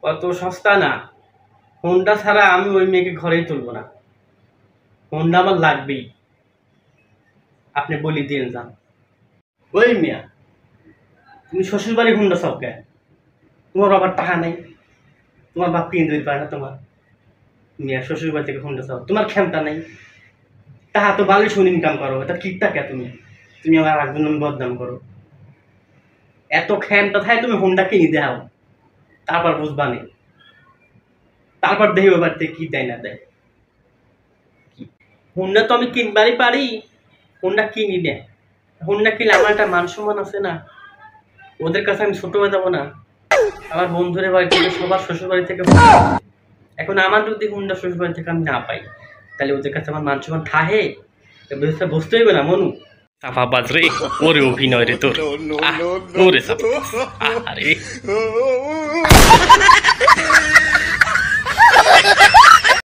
অত সস্তা না। হোন্ডা ছাড়া আমি ওই মেয়েকে ঘরেই তুলবো না। হোন্ডা আমার লাগবেই। আপনি বলি দিয়ে যান। ওই মিয়া, তুমি শ্বশুর বাড়ি হোন্ডা চাও কে? তোমার বাবার টাকা নাই? তোমার বাপ কিনে দিতে পারে না তোমার? মিয়া শ্বশুর বাড়ি থেকে হোন্ডা চাও, তোমার ক্ষমতা নাই। তাহা তো ভালোই শুনে ইনকাম করো, এটা কিকটা কে তুমি? তুমি আমার একজন বদনাম করো। এত ক্ষমতা থাকে তুমি হোন্ডা কিনে দাও, তারপর বুঝবা নি। তারপর দেখি ওই বাড়িতে কি দেয় না দেয়। হোন্ডা তো আমি কিনবারই পারি, হোন্ডা কিনি না। হোন্ডা কিনলে আমার একটা মান সম্মান আছে না? ওদের কাছে আমি ছোট হয়ে যাবো না? আমার বন্ধুদের বাড়ি থেকে, সবার শ্বশুর বাড়ি থেকে এখন আমার যদি হোন্ডা শ্বশুর বাড়ি থেকে আমি না পাই, তাহলে ওদের কাছে আমার মান সম্মান থাহে? বুঝতে হইবে না মনু? চাপাবাজ রে, ওরে অভিনয় রে তোর। ওরে চাপাবাজ, আরে